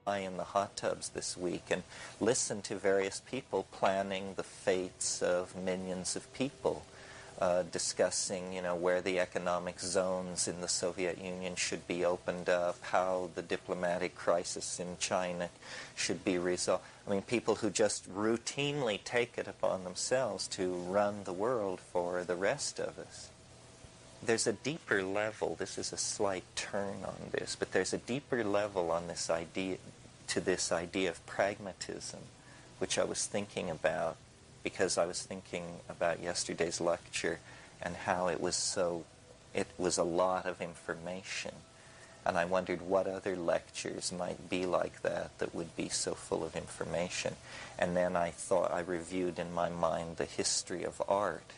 lie in the hot tubs this week and listen to various people planning the fates of millions of people, discussing, where the economic zones in the Soviet Union should be opened up, how the diplomatic crisis in China should be resolved. I mean, people who just routinely take it upon themselves to run the world for the rest of us. There's a deeper level, this is a slight turn on this, but there's a deeper level on this idea, to this idea of pragmatism, which I was thinking about because I was thinking about yesterday's lecture and how it was a lot of information. And I wondered what other lectures might be like that would be so full of information. And then I reviewed in my mind the history of art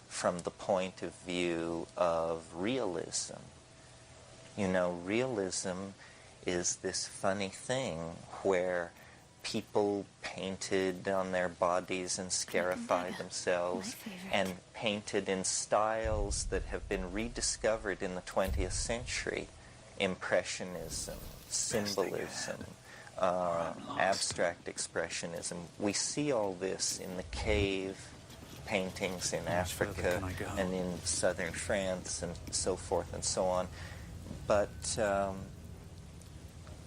from the point of view of realism. Realism is this funny thing where people painted on their bodies and scarified themselves and painted in styles that have been rediscovered in the 20th century. Impressionism, symbolism, abstract expressionism. We see all this in the cave paintings in Africa and in southern France and so forth and so on. But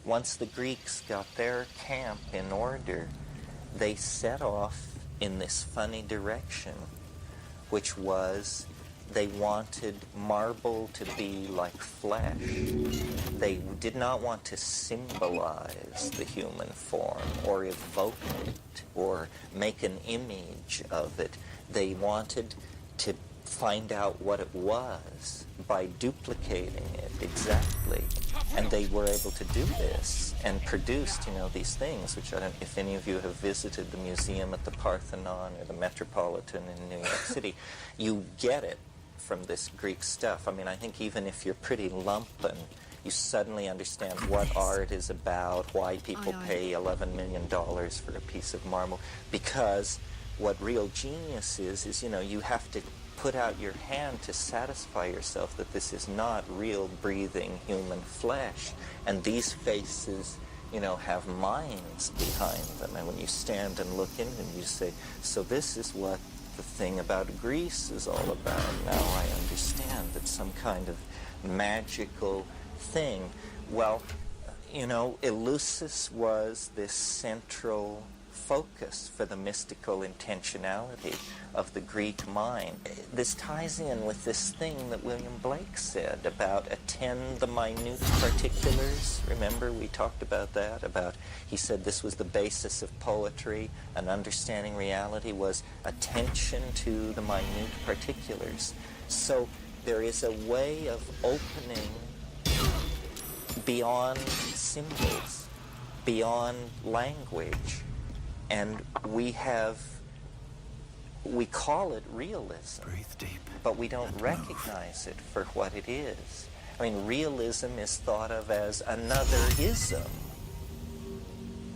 once the Greeks got their camp in order, they set off in this funny direction, which was they wanted marble to be like flesh. They did not want to symbolize the human form or evoke it or make an image of it. They wanted to find out what it was by duplicating it exactly. And they were able to do this and produced, these things, which I don't, if any of you have visited the museum at the Parthenon or the Metropolitan in New York City, you get it from this Greek stuff. I mean, I think even if you're pretty lumpen, you suddenly understand what art is about, why people pay $11 million for a piece of marble, because what real genius is, you have to put out your hand to satisfy yourself that this is not real breathing human flesh. And these faces, have minds behind them. And when you stand and look in them, you say, so this is what the thing about Greece is all about. Now I understand that some kind of magical thing. Well, Eleusis was this central focus for the mystical intentionality of the Greek mind. This ties in with this thing that William Blake said about attend the minute particulars. Remember, we talked about that, he said this was the basis of poetry, and understanding reality was attention to the minute particulars. So there is a way of opening beyond symbols, beyond language. And we call it realism. Breathe deep. But we don't recognize it for what it is. I mean, realism is thought of as another ism.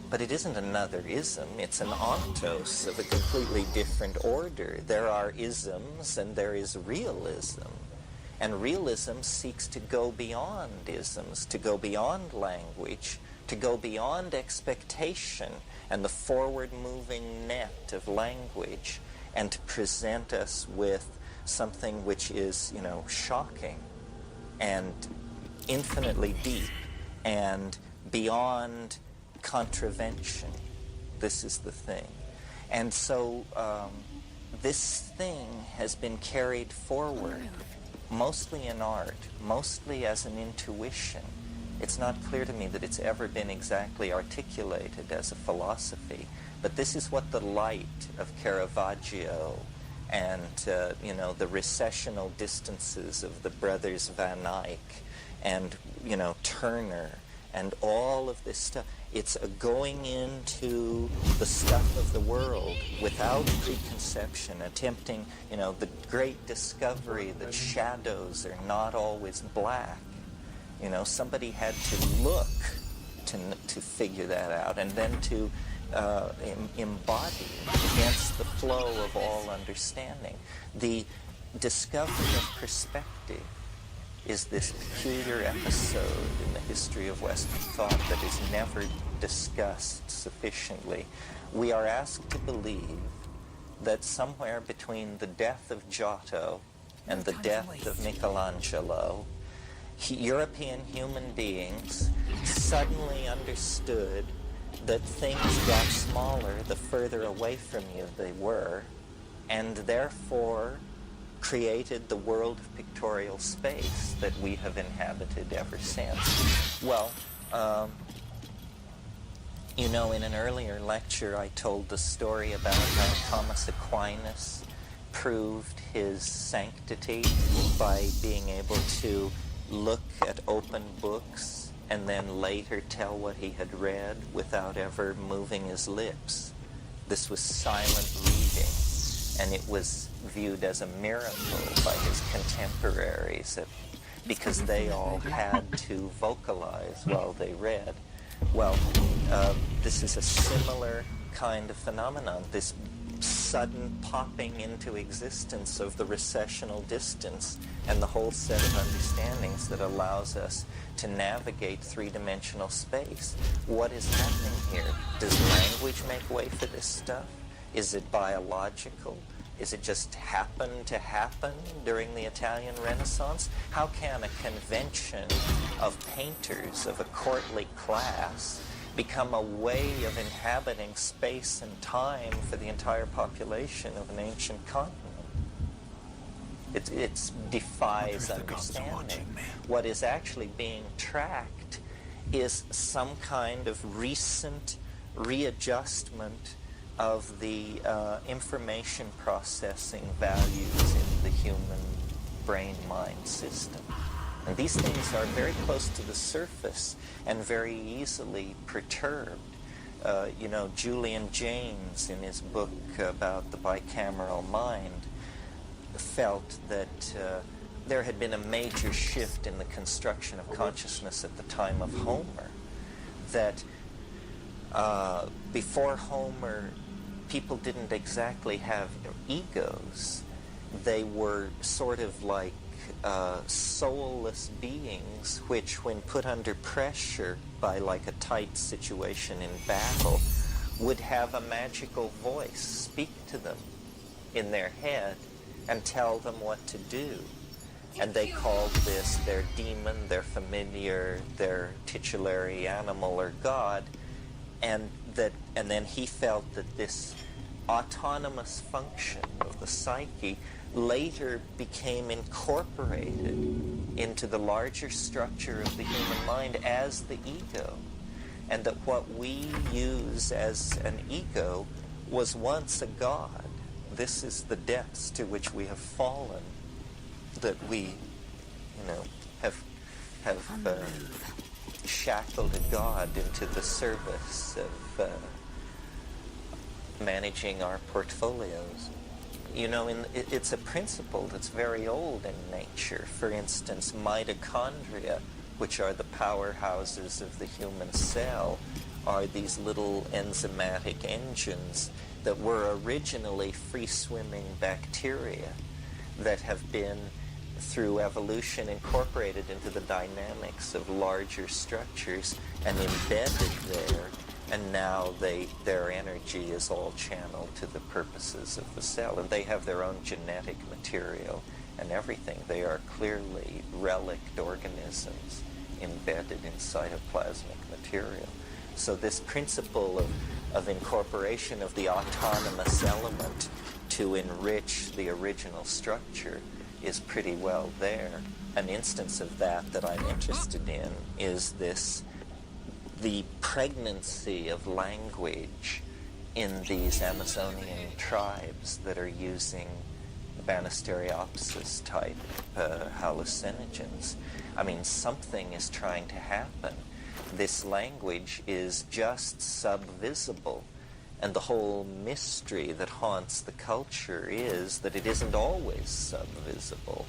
But it isn't another ism. It's an ontos of a completely different order. There are isms and there is realism. And realism seeks to go beyond isms, to go beyond language, to go beyond expectation and the forward-moving net of language, and to present us with something which is, shocking and infinitely deep and beyond contravention. This is the thing. And so this thing has been carried forward, mostly in art, mostly as an intuition. It's not clear to me that it's ever been exactly articulated as a philosophy, but this is what the light of Caravaggio and, the recessional distances of the brothers Van Eyck and, Turner and all of this stuff, it's a going into the stuff of the world without preconception, attempting, the great discovery that shadows are not always black. Somebody had to look to figure that out, and then to embody it against the flow of all understanding. The discovery of perspective is this peculiar episode in the history of Western thought that is never discussed sufficiently. We are asked to believe that somewhere between the death of Giotto and the death of Michelangelo, European human beings suddenly understood that things got smaller the further away from you they were, and therefore created the world of pictorial space that we have inhabited ever since. Well, you know, in an earlier lecture I told the story about how Thomas Aquinas proved his sanctity by being able to look at open books and then later tell what he had read without ever moving his lips. This was silent reading, and it was viewed as a miracle by his contemporaries because they all had to vocalize while they read. Well, this is a similar kind of phenomenon, this sudden popping into existence of the recessional distance and the whole set of understandings that allows us to navigate three-dimensional space. What is happening here? Does language make way for this stuff? Is it biological? Is it just happen to happen during the Italian Renaissance? How can a convention of painters of a courtly class become a way of inhabiting space and time for the entire population of an ancient continent? It defies understanding. What is actually being tracked is some kind of recent readjustment of the information processing values in the human brain-mind system. And these things are very close to the surface and very easily perturbed. You know, Julian Jaynes, in his book about the bicameral mind, felt that there had been a major shift in the construction of consciousness at the time of Homer. That before Homer, people didn't exactly have egos. They were sort of like soulless beings which, when put under pressure by like a tight situation in battle, would have a magical voice speak to them in their head and tell them what to do. And they called this their demon, their familiar, their titulary animal or god. And then he felt that this autonomous function of the psyche later became incorporated into the larger structure of the human mind as the ego, and that what we use as an ego was once a god. This is the depths to which we have fallen, that we, you know, have shackled a god into the service of managing our portfolios. You know, it's a principle that's very old in nature. For instance, mitochondria, which are the powerhouses of the human cell, are these little enzymatic engines that were originally free-swimming bacteria that have been, through evolution, incorporated into the dynamics of larger structures and embedded there, and now their energy is all channeled to the purposes of the cell, and they have their own genetic material and everything. They are clearly relict organisms embedded in cytoplasmic material. So this principle of incorporation of the autonomous element to enrich the original structure is pretty well there. An instance of that I'm interested in is the pregnancy of language in these Amazonian tribes that are using Banisteriopsis type hallucinogens. I mean, something is trying to happen. This language is just subvisible, and the whole mystery that haunts the culture is that it isn't always subvisible.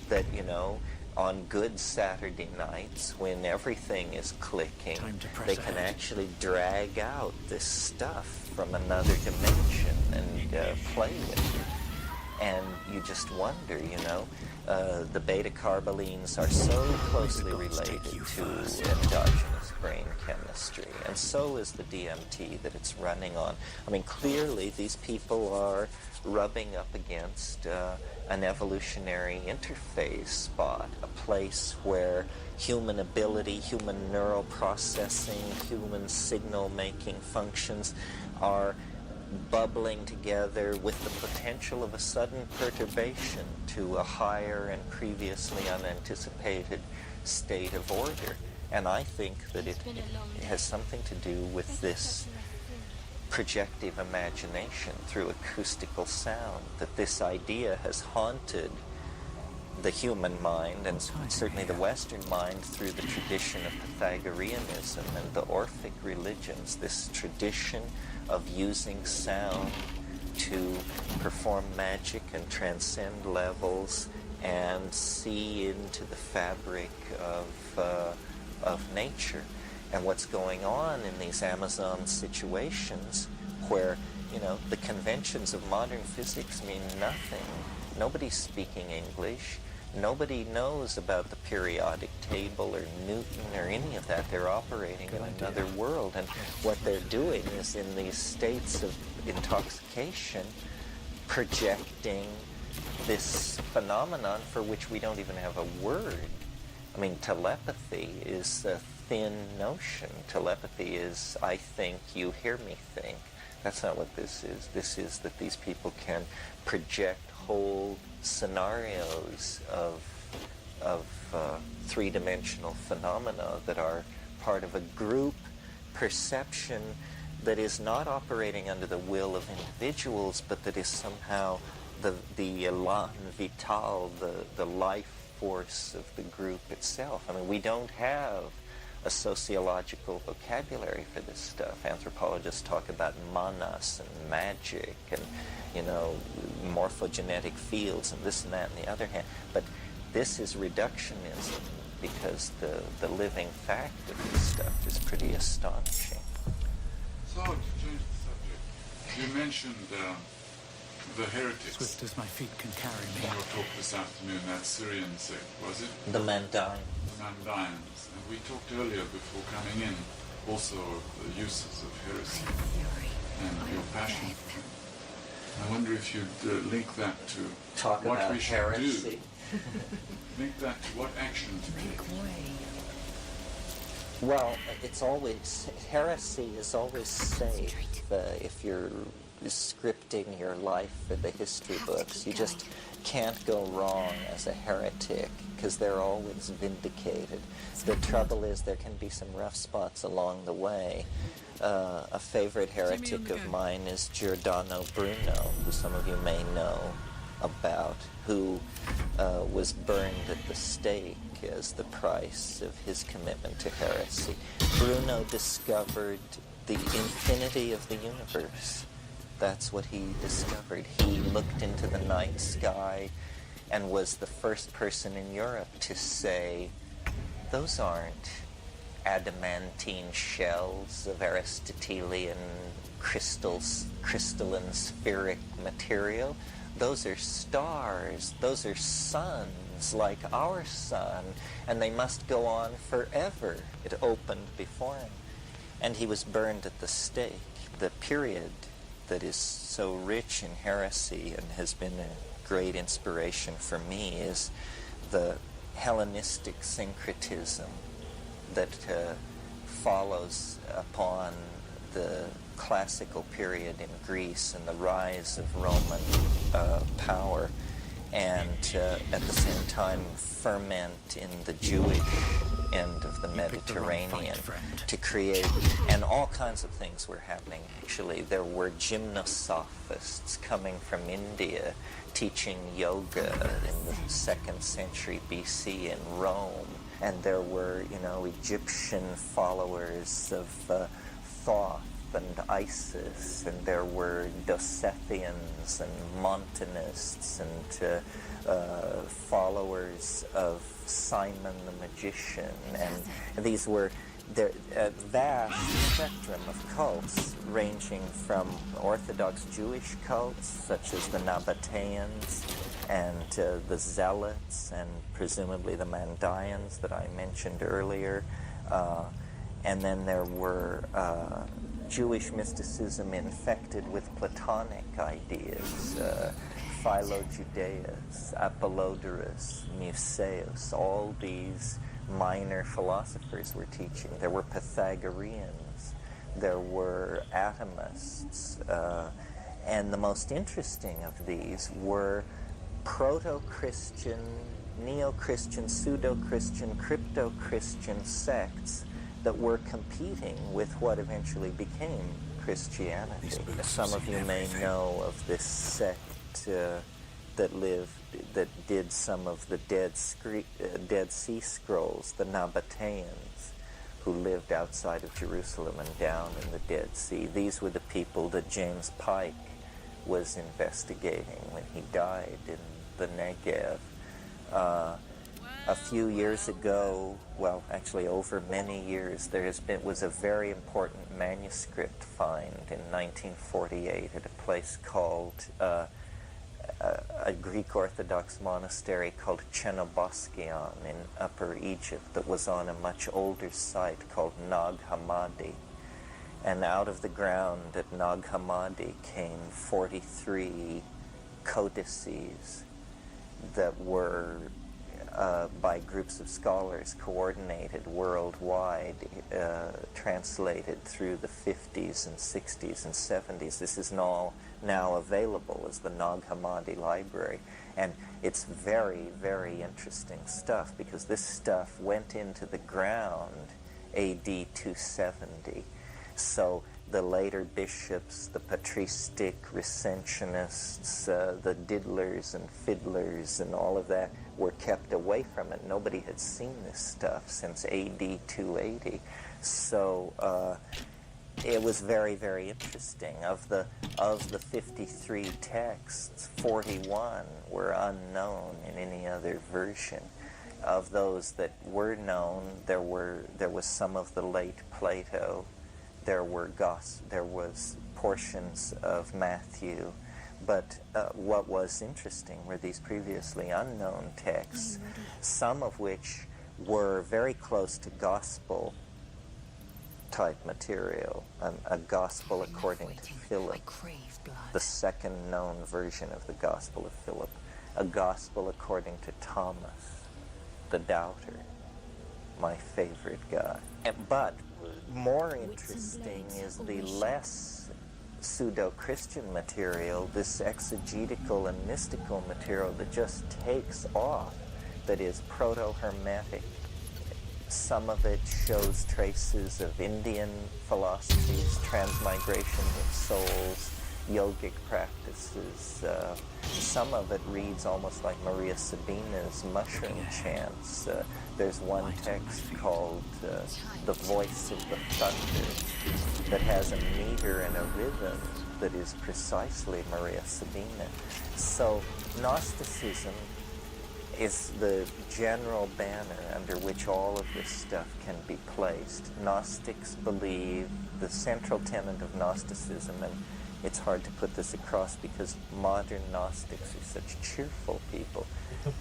That, you know, on good Saturday nights, when everything is clicking, they can actually drag out this stuff from another dimension and play with it. And you just wonder, you know, The beta-carbolines are so closely related to endogenous brain chemistry, and so is the DMT that it's running on. I mean, clearly these people are rubbing up against an evolutionary interface spot, a place where human ability, human neural processing, human signal-making functions are bubbling together with the potential of a sudden perturbation to a higher and previously unanticipated state of order. And I think that it has something to do with this projective imagination through acoustical sound, that this idea has haunted the human mind, and certainly the Western mind, through the tradition of Pythagoreanism and the Orphic religions, this tradition of using sound to perform magic and transcend levels and see into the fabric of nature. And what's going on in these Amazon situations where, you know, the conventions of modern physics mean nothing. Nobody's speaking English. Nobody knows about the periodic table or Newton or any of that. They're operating in another world. And what they're doing is, in these states of intoxication, projecting this phenomenon for which we don't even have a word. I mean, telepathy is a thin notion. Telepathy is, I think, you hear me think. That's not what this is. This is that these people can project whole scenarios of three-dimensional phenomena that are part of a group perception that is not operating under the will of individuals, but that is somehow the élan vital, the life force of the group itself. I mean, we don't have a sociological vocabulary for this stuff. Anthropologists talk about manas and magic and, you know, morphogenetic fields and this and that and the other hand. But this is reductionism, because the living fact of this stuff is pretty astonishing. So, to change the subject, you mentioned the heretics. Swift as my feet can carry me. In your talk this afternoon, that Syrian sect, was it? The Mandaeans. The Mandaeans. And we talked earlier, before coming in, also of the uses of heresy and your passion for it. I wonder if you'd link that to what we should heresy. do. Link that to what action to take. Well, it's always, heresy is always safe if you're scripting your life for the history books. You just can't go wrong as a heretic, because they're always vindicated. The trouble is there can be some rough spots along the way. A favorite heretic of mine is Giordano Bruno, who some of you may know about, who was burned at the stake as the price of his commitment to heresy. Bruno discovered the infinity of the universe. That's what he discovered. He looked into the night sky and was the first person in Europe to say, those aren't adamantine shells of Aristotelian crystalline spheric material. Those are stars. Those are suns like our sun, and they must go on forever. It opened before him. And he was burned at the stake. The period that is so rich in heresy and has been a great inspiration for me is the Hellenistic syncretism that follows upon the classical period in Greece and the rise of Roman power, and at the same time ferment in the Jewish end of the Mediterranean to create, and all kinds of things were happening. Actually, there were gymnosophists coming from India teaching yoga in the 2nd century BC in Rome, and there were, you know, Egyptian followers of Thoth happened Isis, and there were Dosethians and Montanists and followers of Simon the Magician, and these were a vast spectrum of cults, ranging from Orthodox Jewish cults, such as the Nabateans and the Zealots, and presumably the Mandaeans that I mentioned earlier. And then there were Jewish mysticism infected with Platonic ideas, Philo-Judaeus, Apollodorus, Musaeus, all these minor philosophers were teaching. There were Pythagoreans, there were atomists, and the most interesting of these were proto-Christian, neo-Christian, pseudo-Christian, crypto-Christian sects that were competing with what eventually became Christianity. Some of you may know of this sect that did some of the Dead Sea Scrolls, the Nabateans, who lived outside of Jerusalem and down in the Dead Sea. These were the people that James Pike was investigating when he died in the Negev. A few years ago, well, actually over many years, there was a very important manuscript find in 1948 at a place called a Greek Orthodox monastery called Chenoboskion in Upper Egypt that was on a much older site called Nag Hammadi. And out of the ground at Nag Hammadi came 43 codices that were by groups of scholars coordinated worldwide, translated through the 50s and 60s and 70s. This is now available as the Nag Hammadi Library. And it's very, very interesting stuff, because this stuff went into the ground AD 270. So the later bishops, the patristic recensionists, the diddlers and fiddlers and all of that were kept away from it. Nobody had seen this stuff since AD 280. So it was very, very interesting. Of the 53 texts, 41 were unknown in any other version. Of those that were known, there was some of the late Plato. There was portions of Matthew, but what was interesting were these previously unknown texts, some of which were very close to gospel type material, a gospel according to Philip, the second known version of the Gospel of Philip, a gospel according to Thomas, the doubter, my favorite guy. But more interesting is the less pseudo-Christian material, this exegetical and mystical material that just takes off, that is proto-Hermetic. Some of it shows traces of Indian philosophies, transmigration of souls, yogic practices. Some of it reads almost like Maria Sabina's mushroom chants. There's one text called The Voice of the Thunder that has a meter and a rhythm that is precisely Maria Sabina. So Gnosticism is the general banner under which all of this stuff can be placed. Gnostics believe the central tenet of Gnosticism, and it's hard to put this across because modern Gnostics are such cheerful people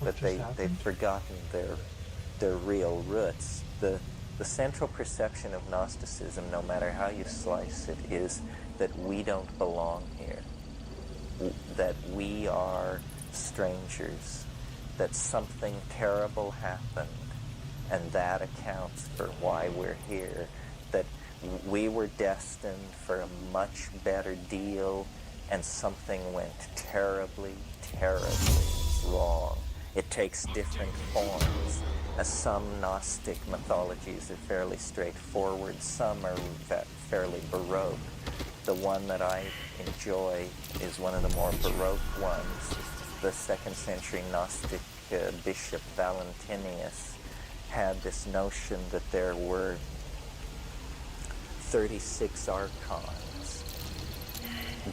that they've forgotten their real roots. The central perception of Gnosticism, no matter how you slice it, is that we don't belong here, that we are strangers, that something terrible happened, and that accounts for why we're here, that we were destined for a much better deal, and something went terribly, terribly wrong. It takes different forms. Some Gnostic mythologies are fairly straightforward, some are fairly Baroque. The one that I enjoy is one of the more Baroque ones. The 2nd century Gnostic bishop Valentinius had this notion that there were 36 archons.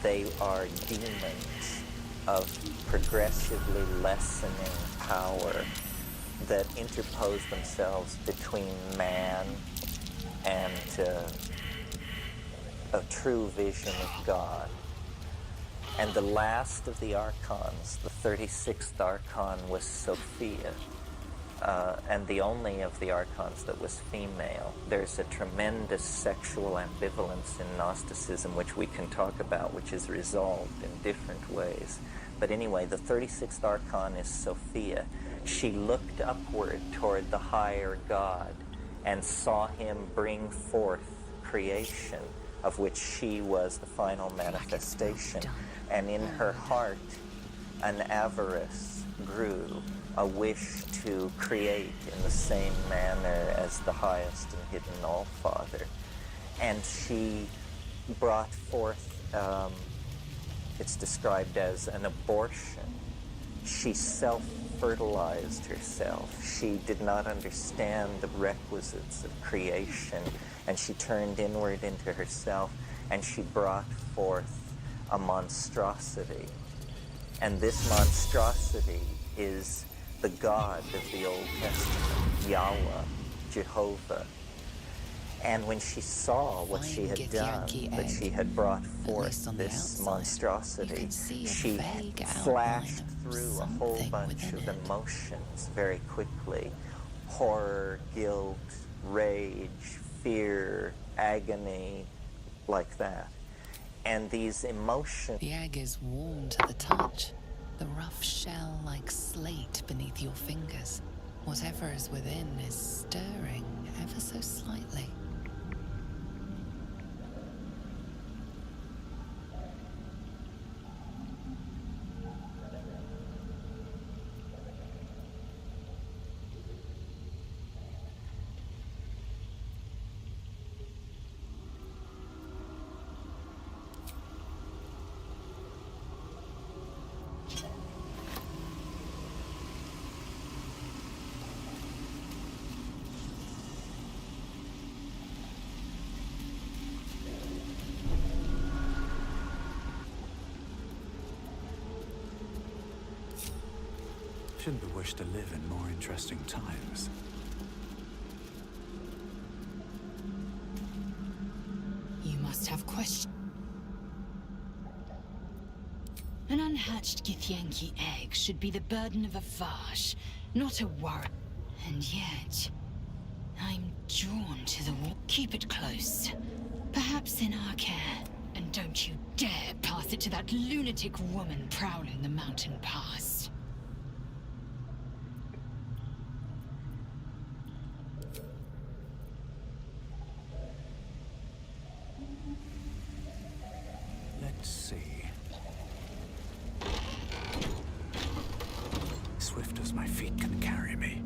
They are demons of progressively lessening power that interpose themselves between man and a true vision of God. And the last of the archons, the 36th archon, was Sophia, and the only of the archons that was female. There's a tremendous sexual ambivalence in Gnosticism, which we can talk about, which is resolved in different ways. But anyway, the 36th archon is Sophia. She looked upward toward the higher God and saw him bring forth creation, of which she was the final manifestation. And in her heart, an avarice grew, a wish to create in the same manner as the highest and hidden All-Father. And she brought forth, it's described as an abortion. She self-fertilized herself. She did not understand the requisites of creation, and she turned inward into herself, and she brought forth a monstrosity. And this monstrosity is the God of the Old Testament, Yahweh, Jehovah. And when she saw what she had done, that she had brought forth this monstrosity, she flashed through a whole bunch of emotions very quickly. Horror, guilt, rage, fear, agony, like that. And these emotions... The egg is warm to the touch, the rough shell like slate beneath your fingers. Whatever is within is stirring ever so slightly. Shouldn't we wish to live in more interesting times? You must have questions. An unhatched Githyanki egg should be the burden of a Vash, not a worry. And yet, I'm drawn to the wall. Keep it close. Perhaps in our care. And don't you dare pass it to that lunatic woman prowling the mountain pass. Let's see. Swift as my feet can carry me.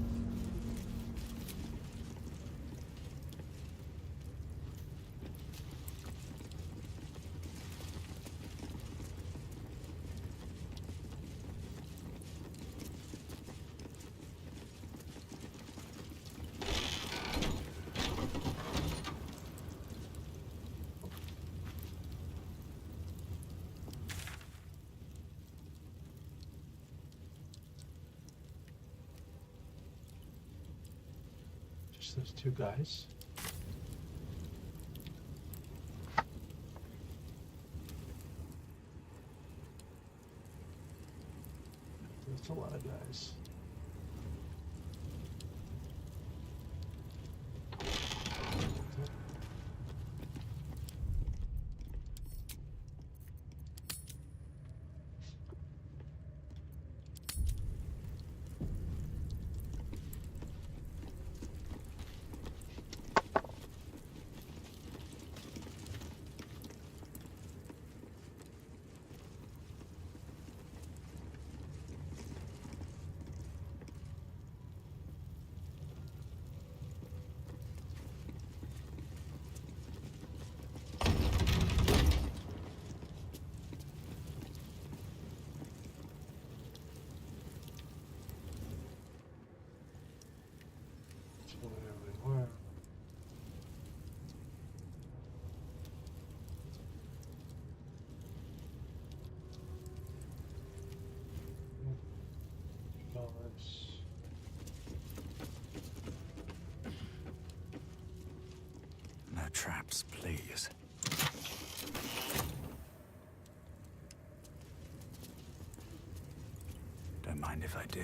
Those two guys. That's a lot of guys. close. No traps, please. Don't mind if I do.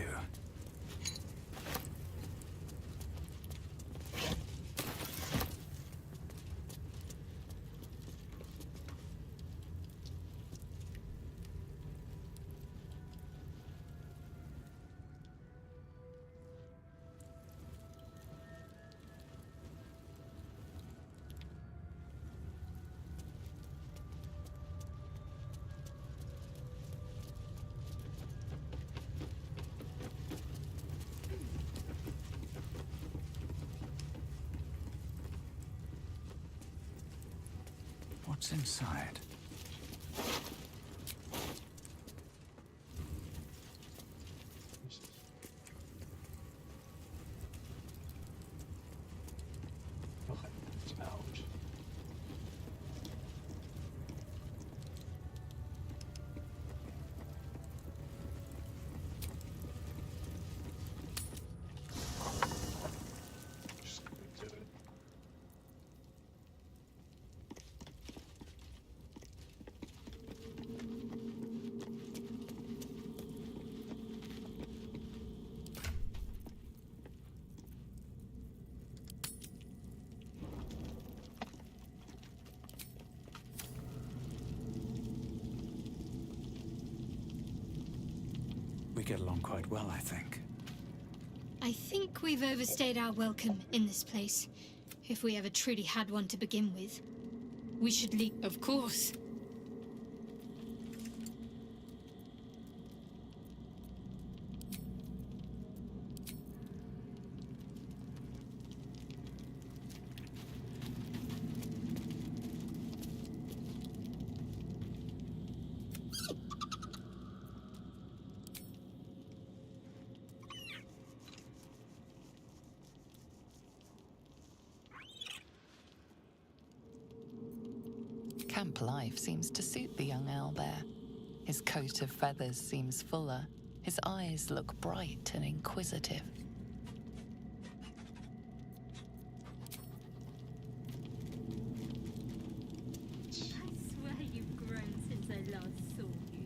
What's inside? Okay, it's out. Just gonna do it. We get along quite well, I think. I think we've overstayed our welcome in this place. If we ever truly had one to begin with. We should leave. Of course. Camp life seems to suit the young owlbear. His coat of feathers seems fuller. His eyes look bright and inquisitive. I swear you've grown since I last saw you.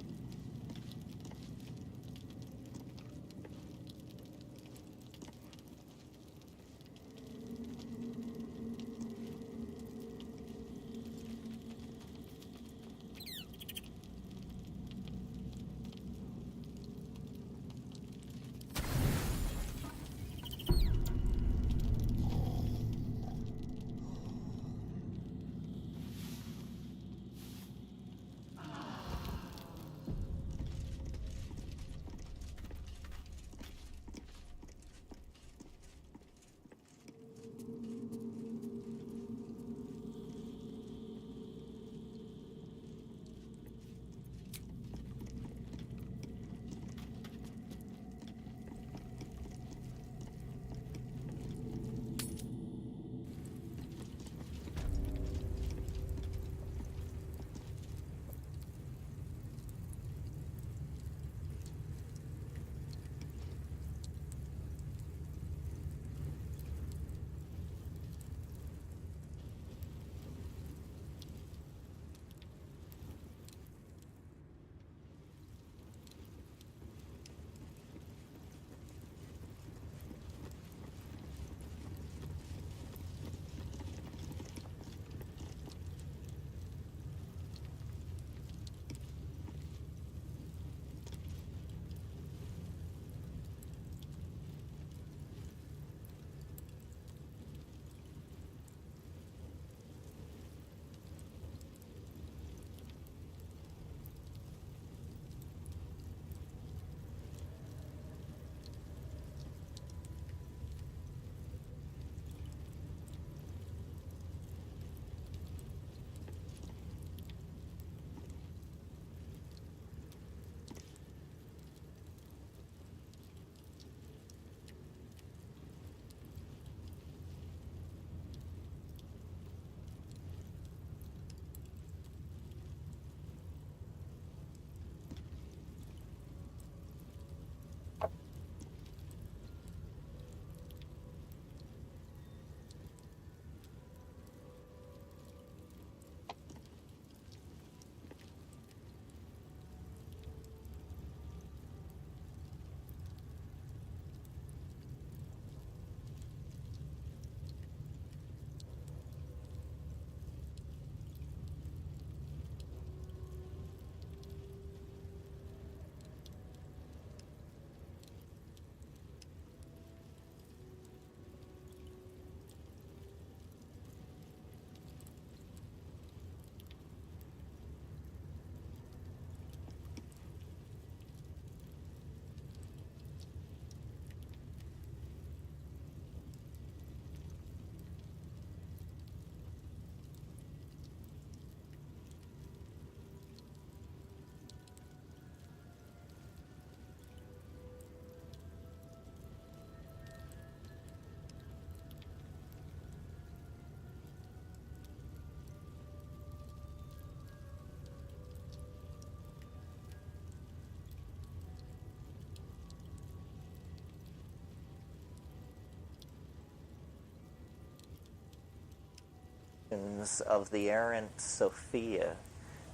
of the errant Sophia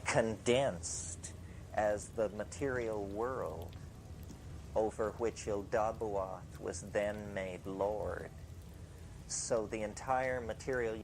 condensed as the material world over which Ildabuath was then made Lord. So the entire material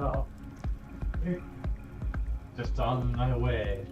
no. Just on my way.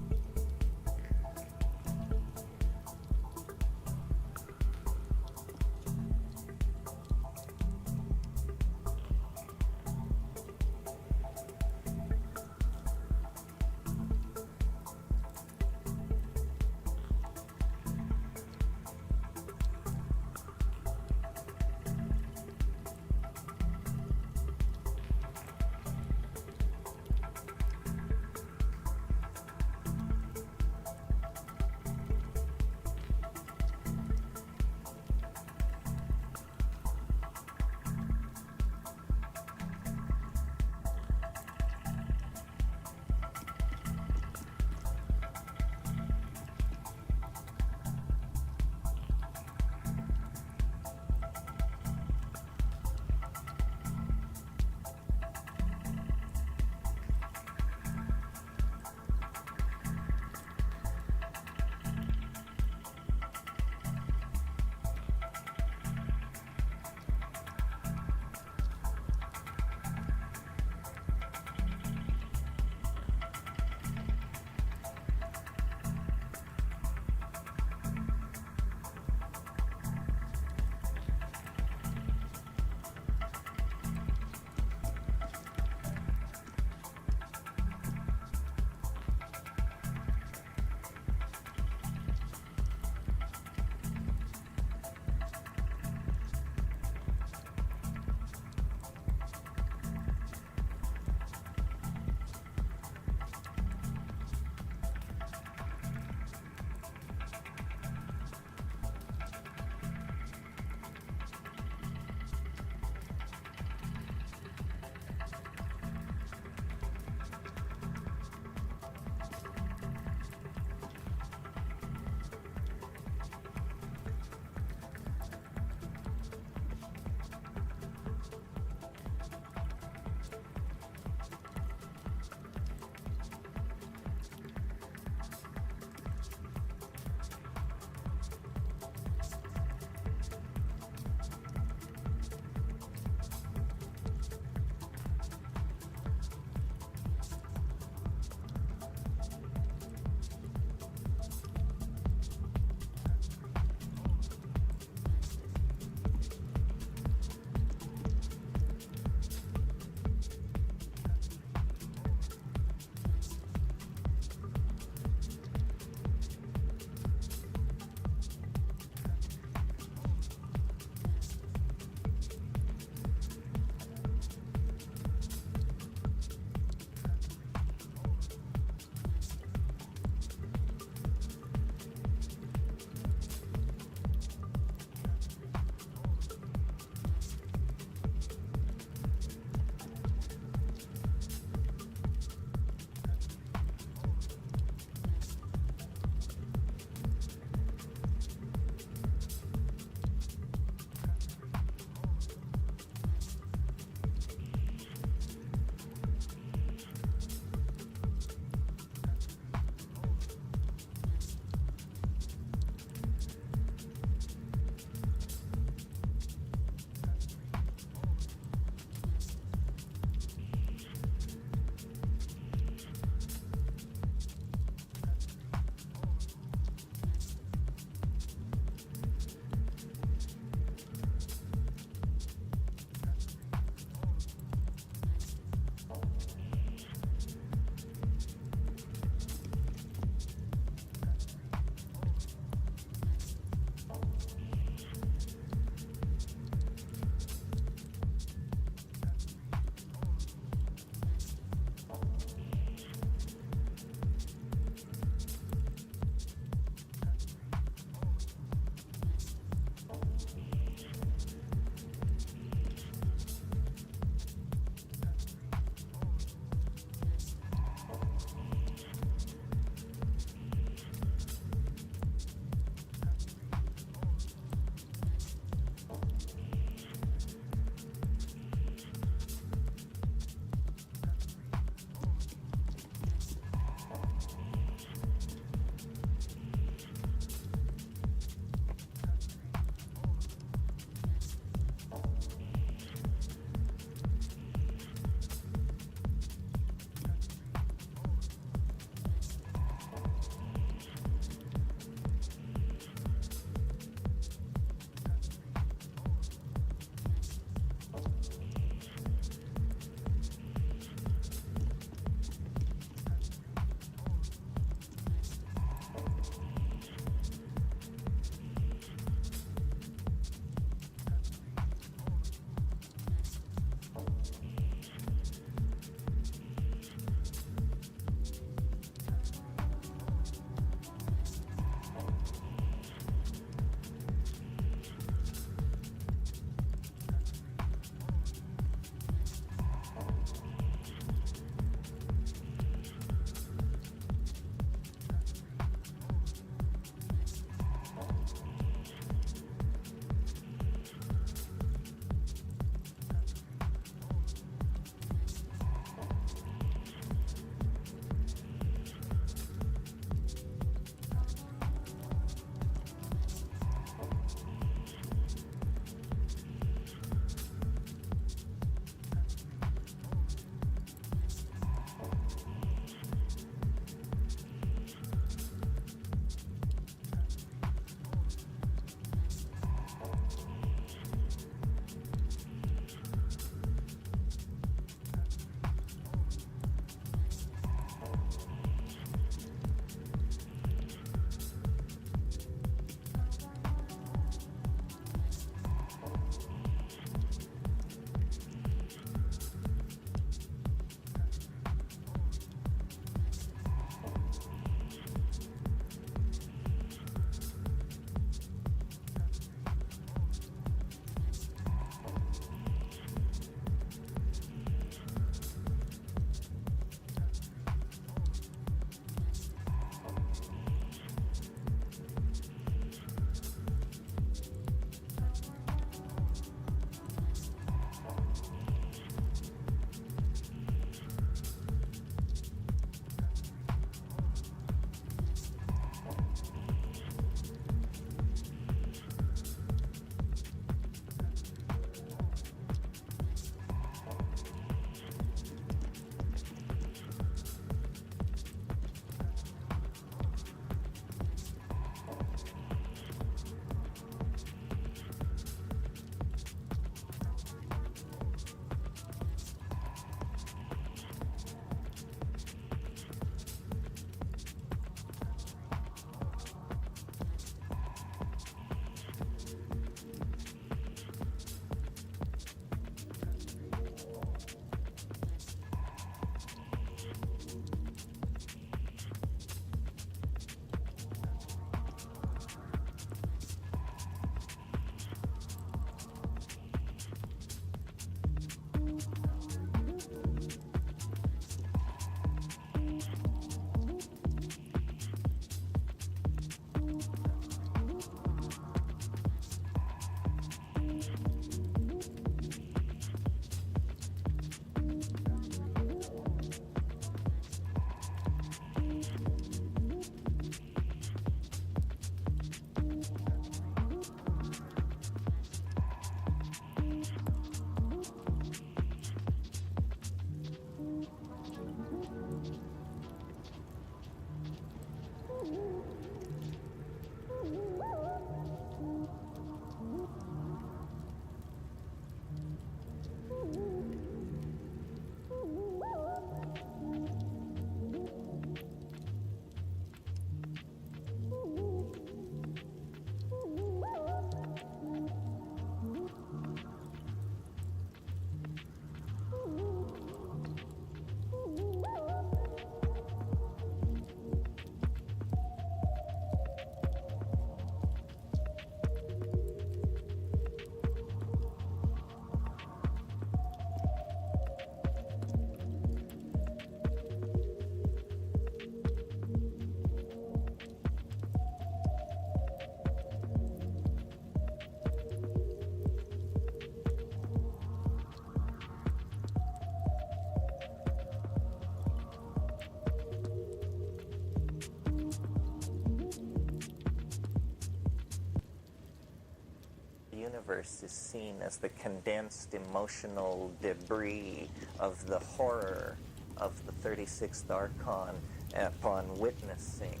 universe is seen as the condensed emotional debris of the horror of the 36th Archon upon witnessing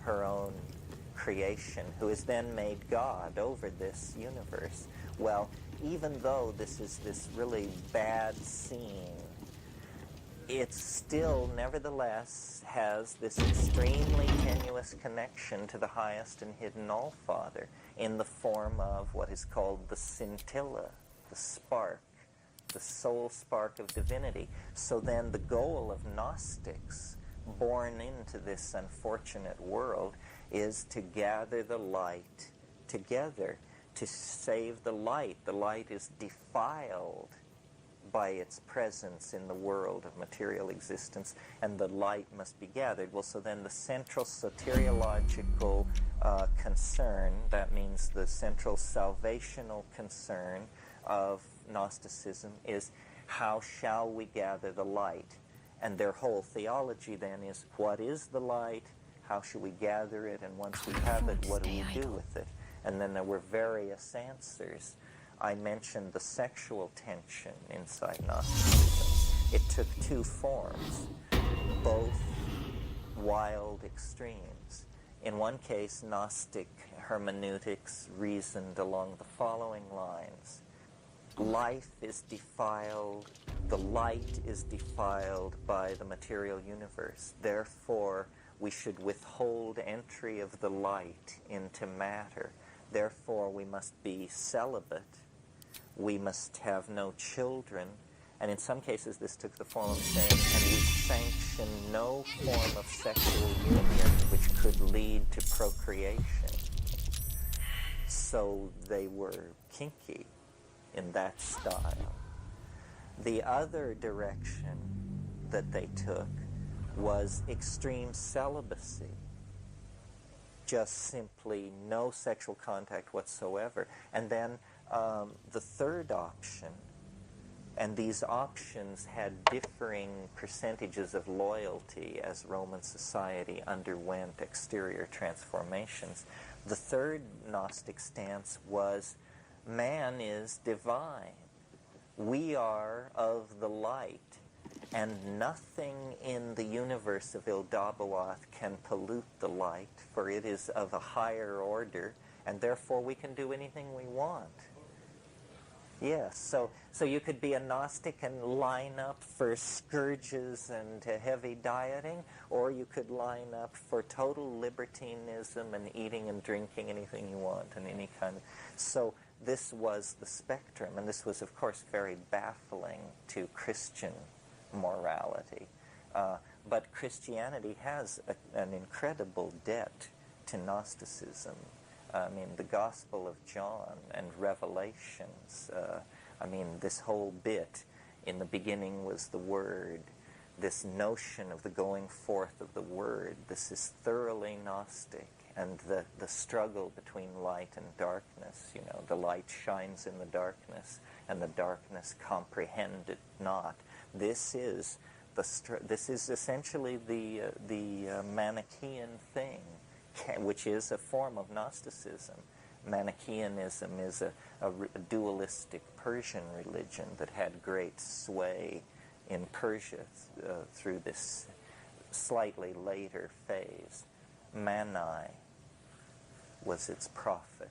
her own creation, who is then made God over this universe. Well, even though this is this really bad scene, it still, nevertheless, has this extremely tenuous connection to the highest and hidden All-Father in the form of what is called the scintilla, the spark, the soul spark of divinity. So then the goal of Gnostics, born into this unfortunate world, is to gather the light together, to save the light. The light is defiled by its presence in the world of material existence, and the light must be gathered. Well, so then the central soteriological concern, that means the central salvational concern of Gnosticism, is how shall we gather the light? And their whole theology then is, what is the light? How should we gather it? And once we have it, what do we do with it? And then there were various answers. I mentioned the sexual tension inside Gnosticism. It took two forms, both wild extremes. In one case, Gnostic hermeneutics reasoned along the following lines. Life is defiled, the light is defiled by the material universe. Therefore, we should withhold entry of the light into matter. Therefore, we must be celibate. We must have no children. And in some cases, this took the form of saying, and we sanction no form of sexual union which could lead to procreation. So they were kinky in that style. The other direction that they took was extreme celibacy. Just simply no sexual contact whatsoever. And then the third option, and these options had differing percentages of loyalty as Roman society underwent exterior transformations. The third Gnostic stance was, man is divine. We are of the light, and nothing in the universe of Ildabaoth can pollute the light, for it is of a higher order, and therefore we can do anything we want. Yes, so you could be a Gnostic and line up for scourges and heavy dieting, or you could line up for total libertinism and eating and drinking anything you want and any kind of... So this was the spectrum, and this was, of course, very baffling to Christian morality. But Christianity has an incredible debt to Gnosticism. I mean, the Gospel of John and Revelations, I mean, this whole bit, in the beginning was the Word, this notion of the going forth of the Word, this is thoroughly Gnostic, and the struggle between light and darkness, you know, the light shines in the darkness, and the darkness comprehend it not. This is essentially the Manichaean thing, which is a form of Gnosticism. Manichaeanism is a dualistic Persian religion that had great sway in Persia through this slightly later phase. Mani was its prophet.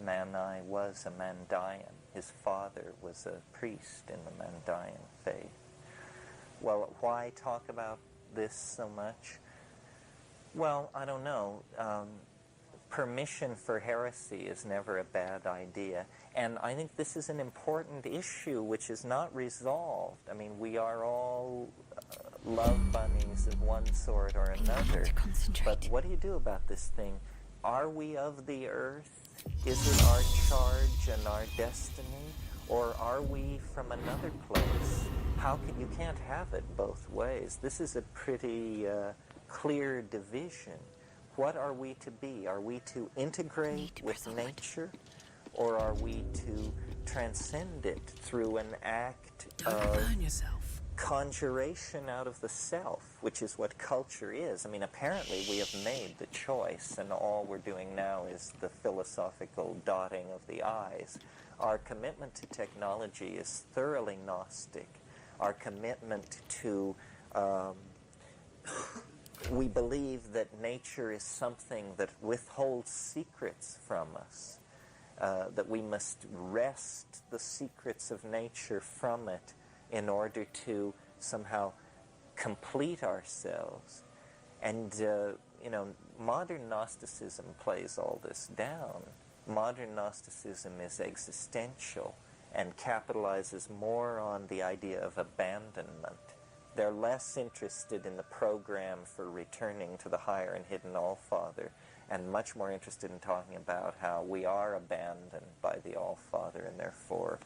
Mani was a Mandaean. His father was a priest in the Mandaean faith. Well, why talk about this so much? Well, I don't know. Permission for heresy is never a bad idea. And I think this is an important issue which is not resolved. I mean, we are all love bunnies of one sort or another. But what do you do about this thing? Are we of the earth? Is it our charge and our destiny? Or are we from another place? You can't have it both ways. This is a pretty clear division. What are we to be? Are we to integrate with nature, or are we to transcend it through an act Don't burn yourself. conjuration out of the self, which is what culture is. I mean, apparently we have made the choice, and all we're doing now is the philosophical dotting of the I's. Our commitment to technology is thoroughly Gnostic. Our commitment to, we believe that nature is something that withholds secrets from us, that we must wrest the secrets of nature from it in order to somehow complete ourselves. And, you know, modern Gnosticism plays all this down. Modern Gnosticism is existential and capitalizes more on the idea of abandonment. They're less interested in the program for returning to the higher and hidden All-Father, and much more interested in talking about how we are abandoned by the All-Father, and therefore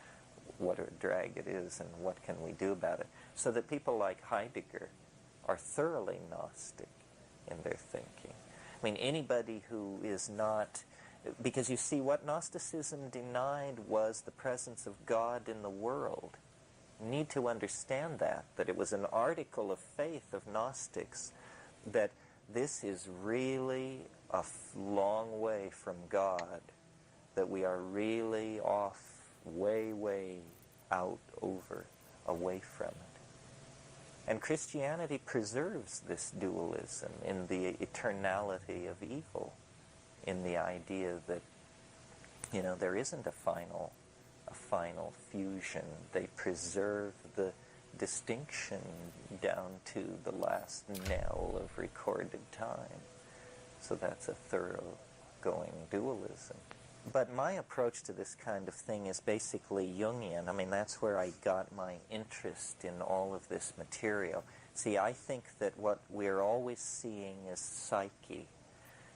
what a drag it is and what can we do about it. So that people like Heidegger are thoroughly Gnostic in their thinking. I mean, anybody who is not... Because you see, what Gnosticism denied was the presence of God in the world. You need to understand that it was an article of faith of Gnostics that this is really a long way from God, that we are really off, way, way out, over, away from it. And Christianity preserves this dualism in the eternality of evil, in the idea that, you know, there isn't a final fusion. They preserve the distinction down to the last knell of recorded time. So that's a thoroughgoing dualism. But my approach to this kind of thing is basically Jungian. I mean, that's where I got my interest in all of this material. See, I think that what we're always seeing is psyche,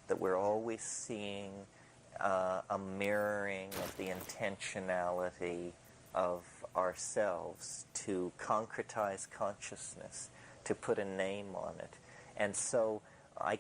that we're always seeing a mirroring of the intentionality of ourselves to concretize consciousness, to put a name on it. And so I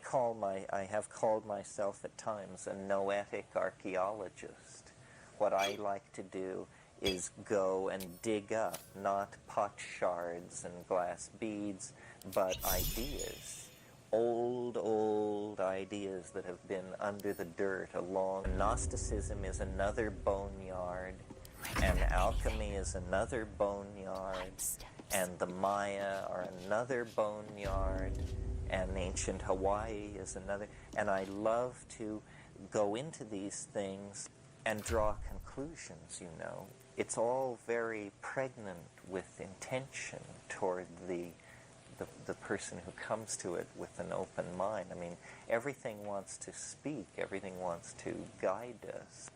have called myself at times a noetic archaeologist. What I like to do is go and dig up, not pot shards and glass beads, but ideas. Old ideas that have been under the dirt along. Gnosticism is another boneyard, and alchemy is another boneyard, and the Maya are another boneyard, and ancient Hawaii is another. And I love to go into these things and draw conclusions, you know. It's all very pregnant with intention toward the person who comes to it with an open mind. I mean, everything wants to speak, everything wants to guide us.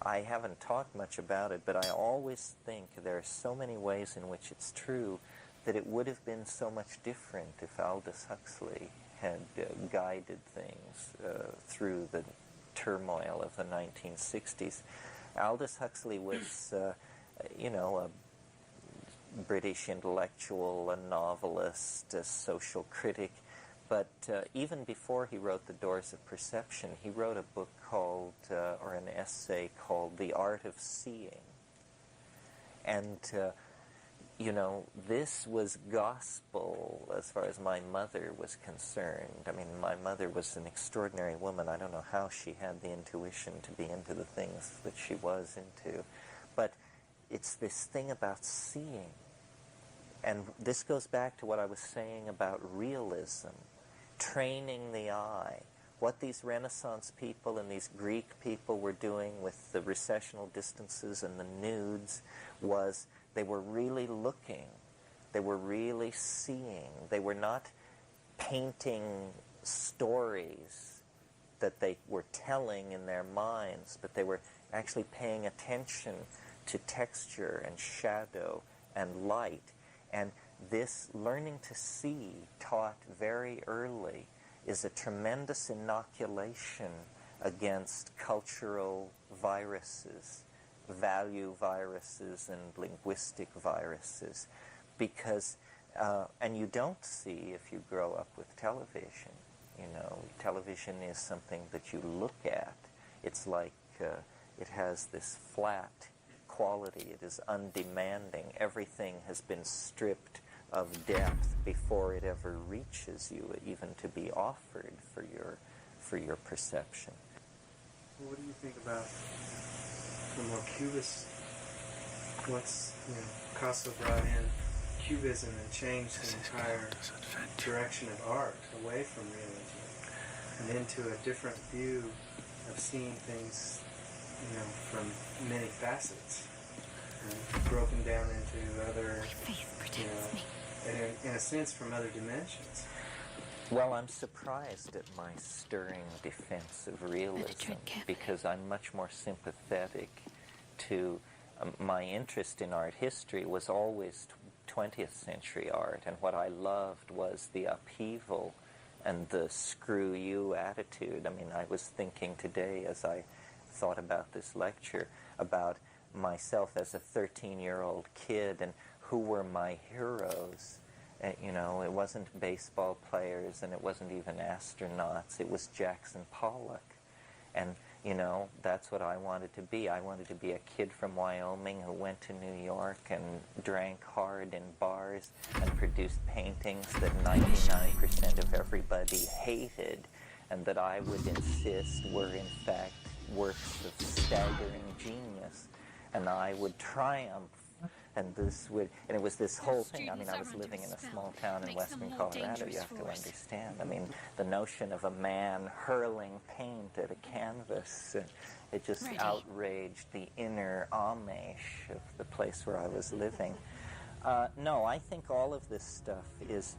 I haven't talked much about it, but I always think there are so many ways in which it's true that it would have been so much different if Aldous Huxley had guided things through the turmoil of the 1960s. Aldous Huxley was, you know, a British intellectual, a novelist, a social critic, but even before he wrote The Doors of Perception, he wrote a book called, or an essay called The Art of Seeing. And, you know, this was gospel as far as my mother was concerned. I mean, my mother was an extraordinary woman. I don't know how she had the intuition to be into the things that she was into. But it's this thing about seeing. And this goes back to what I was saying about realism, training the eye. What these Renaissance people and these Greek people were doing with the recessional distances and the nudes was they were really looking. They were really seeing. They were not painting stories that they were telling in their minds, but they were actually paying attention to texture and shadow and light. And this learning to see, taught very early, is a tremendous inoculation against cultural viruses, value viruses and linguistic viruses. Because, and you don't see if you grow up with television. You know, television is something that you look at. It's like it has this flat quality. It is undemanding. Everything has been stripped of depth before it ever reaches you, even to be offered for your perception. Well, what do you think about the more Cubist? Once Picasso brought in Cubism and changed the entire direction of art away from realism and into a different view of seeing things, from many facets, broken down into other, in a sense, from other dimensions. Well, I'm surprised at my stirring defense of realism because I'm much more sympathetic to my interest in art history was always 20th century art, and what I loved was the upheaval and the screw you attitude. I mean, I was thinking today as I thought about this lecture about myself as a 13-year-old kid and who were my heroes. It wasn't baseball players and it wasn't even astronauts. It was Jackson Pollock. And, that's what I wanted to be. I wanted to be a kid from Wyoming who went to New York and drank hard in bars and produced paintings that 99% of everybody hated and that I would insist were in fact works of staggering genius. And I would triumph. And it was this whole thing. I mean, I was living in a small town in western Colorado, you have to understand. I mean, the notion of a man hurling paint at a canvas, it just outraged the inner Amish of the place where I was living. No, I think all of this stuff is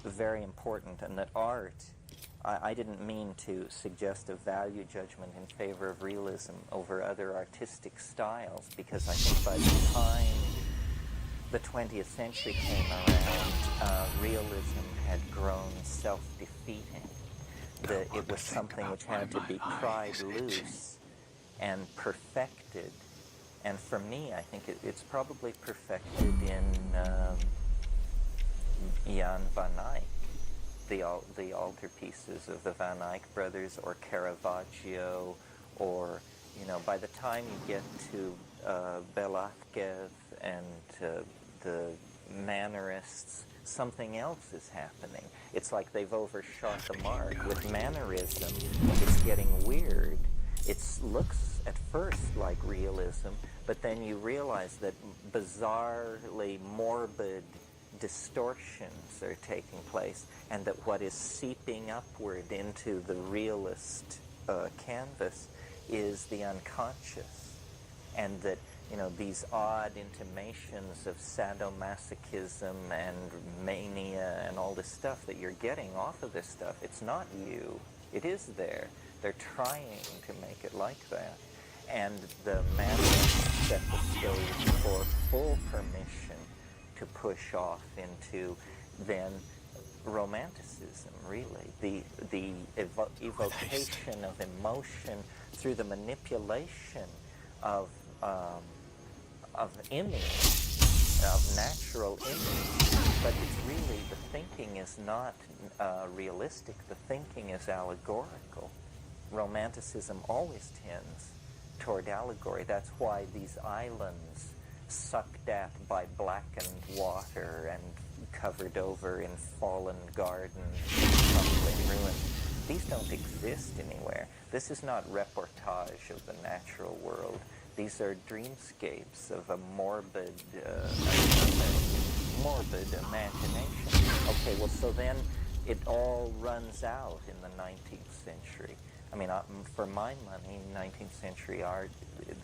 very important, and that art, I didn't mean to suggest a value judgment in favor of realism over other artistic styles, because I think by the time the 20th century came around, realism had grown self-defeating. It was something which had to be pried loose and perfected. And for me, I think it's probably perfected in Jan van Eyck. The altarpieces of the Van Eyck brothers, or Caravaggio, or, by the time you get to Velázquez and the Mannerists, something else is happening. It's like they've overshot the mark. With Mannerism, it's getting weird. It looks at first like realism, but then you realize that bizarrely morbid distortions are taking place, and that what is seeping upward into the realist canvas is the unconscious, and that these odd intimations of sadomasochism and mania and all this stuff that you're getting off of this stuff, it's not you, it is there. They're trying to make it like that, and the Mannerists set the stage for full permission to push off into then romanticism, really. The evocation of emotion through the manipulation of image, of natural image. But it's really, the thinking is not realistic. The thinking is allegorical. Romanticism always tends toward allegory. That's why these islands sucked at by blackened water and covered over in fallen gardens, crumbling ruins. These don't exist anywhere. This is not reportage of the natural world. These are dreamscapes of a morbid imagination. Okay, well, so then it all runs out in the 19th century. I mean, for my money, 19th century art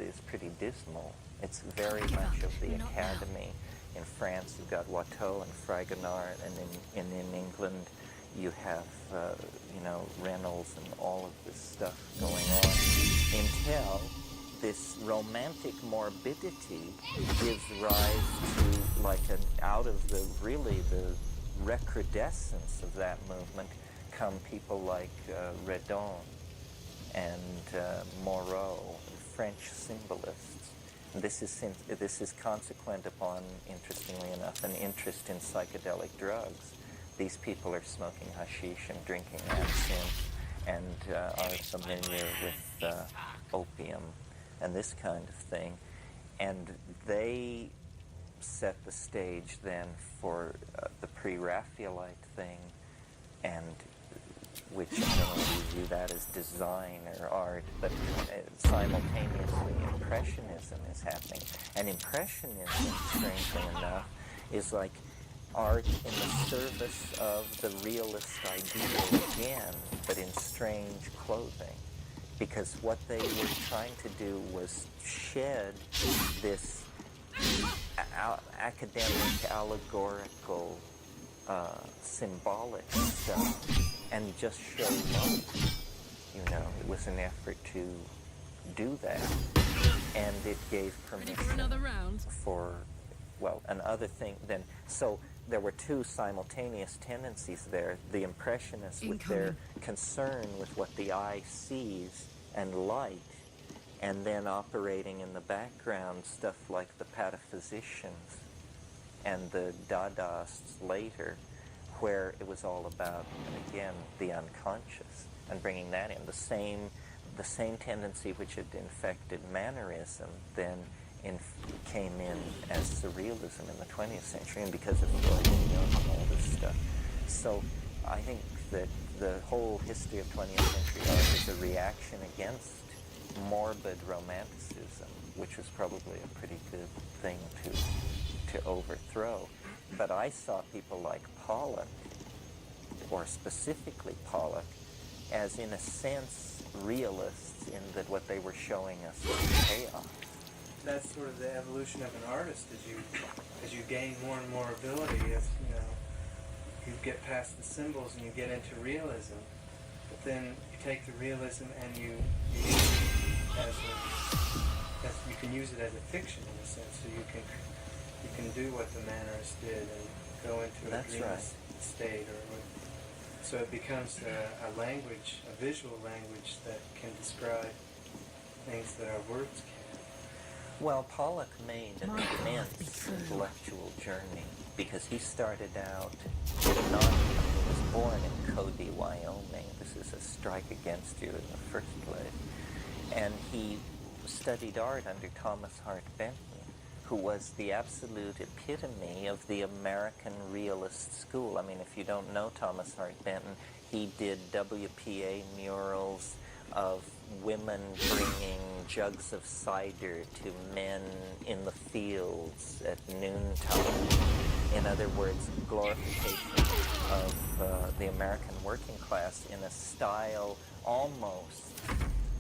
is pretty dismal. It's very much of the Academy. In France, you've got Watteau and Fragonard, and in England, you have, Reynolds and all of this stuff going on, until this romantic morbidity gives rise to, like, out of the recrudescence of that movement come people like Redon and Moreau, French symbolists. This is consequent upon, interestingly enough, an interest in psychedelic drugs. These people are smoking hashish and drinking absinthe and are familiar with opium and this kind of thing. And they set the stage then for the pre-Raphaelite thing, and which I don't know if you view that as design or art, but simultaneously Impressionism is happening. And Impressionism, strangely enough, is like art in the service of the realist ideal again, but in strange clothing. Because what they were trying to do was shed this academic, allegorical, symbolic stuff and just show life. You know, it was an effort to do that. And it gave permission for another round? For, well, another thing then. So there were two simultaneous tendencies there. The Impressionists with their concern with what the eye sees and light, and then operating in the background stuff like the pataphysicians and the Dadaists later, where it was all about, again, the unconscious and bringing that in. The same tendency which had infected mannerism then came in as surrealism in the 20th century, and because of Freud and Jung and all this stuff. So I think that the whole history of 20th century art is a reaction against morbid romanticism, which was probably a pretty good thing to overthrow. But I saw people like Pollock, or specifically Pollock, as in a sense realists in that what they were showing us was chaos. That's sort of the evolution of an artist as you gain more and more ability. As you get past the symbols and you get into realism, but then you take the realism and you use it as you can use it as a fiction in a sense. So you can do what the Mannerists did and go into a dream state, so it becomes a language, a visual language that can describe things that our words can't. Well, Pollock made an immense intellectual journey because he started out he was born in Cody, Wyoming. This is a strike against you in the first place. And he studied art under Thomas Hart Benton, who was the absolute epitome of the American realist school. I mean, if you don't know Thomas Hart Benton, he did WPA murals of women bringing jugs of cider to men in the fields at noontime. In other words, glorification of the American working class in a style almost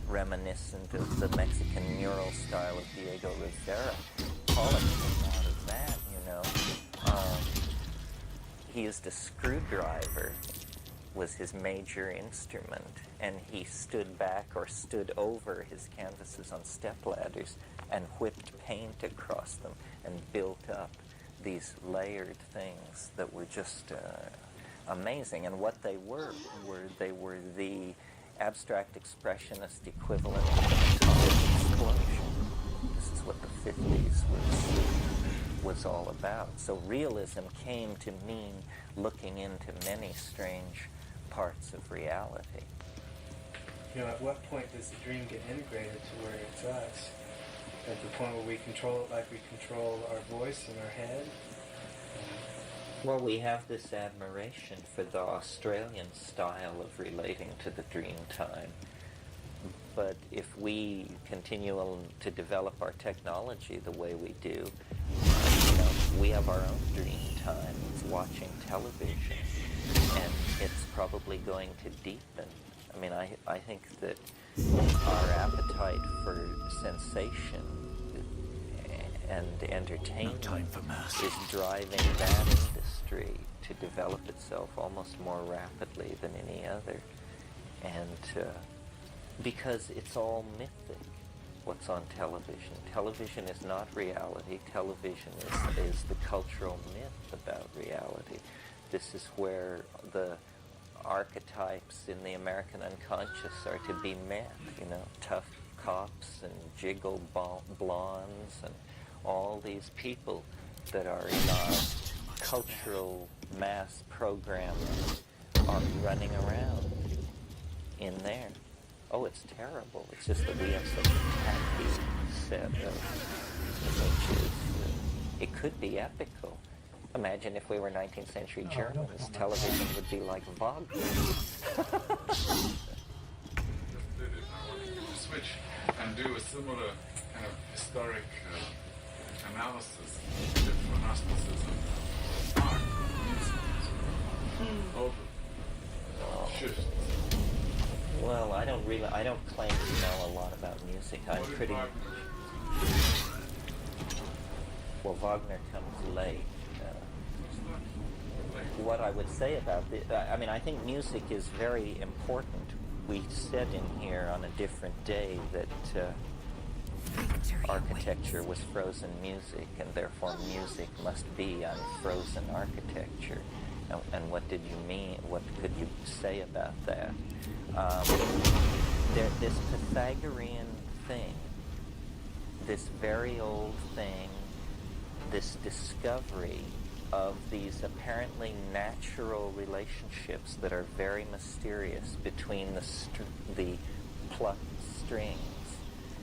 reminiscent of the Mexican mural style of Diego Rivera. Pollock came out of that, he used a screwdriver was his major instrument, and he stood back or stood over his canvases on stepladders and whipped paint across them and built up these layered things that were just amazing. And what they were the abstract expressionist equivalent of an atomic explosion. This is what the 50s was all about. So realism came to mean looking into many strange parts of reality. At what point does the dream get integrated to where it's us? At the point where we control it like we control our voice in our head? Well, we have this admiration for the Australian style of relating to the dream time. But if we continue to develop our technology the way we do, we have our own dream time. It's watching television, and it's probably going to deepen. I mean, I think that our appetite for sensation and entertainment is driving that industry to develop itself almost more rapidly than any other. And because it's all mythic, what's on television. Television is not reality. Television is the cultural myth about reality. This is where the archetypes in the American unconscious are to be met, tough cops and jiggle blondes and all these people that are in our cultural mass programming are running around in there. Oh, it's terrible. It's just that we have such a happy set of images. It could be epical. Imagine if we were 19th century Germans, television would be like Wagner. To switch and do a similar kind of historic analysis for Gnosticism. Shifts. Well, I don't claim to know a lot about music. I'm pretty... Well, Wagner comes late. What I would say about this, I think music is very important. We said in here on a different day that architecture was frozen music, and therefore music must be unfrozen architecture. And what did you mean? What could you say about that? This Pythagorean thing, this very old thing, this discovery of these apparently natural relationships that are very mysterious between the plucked strings,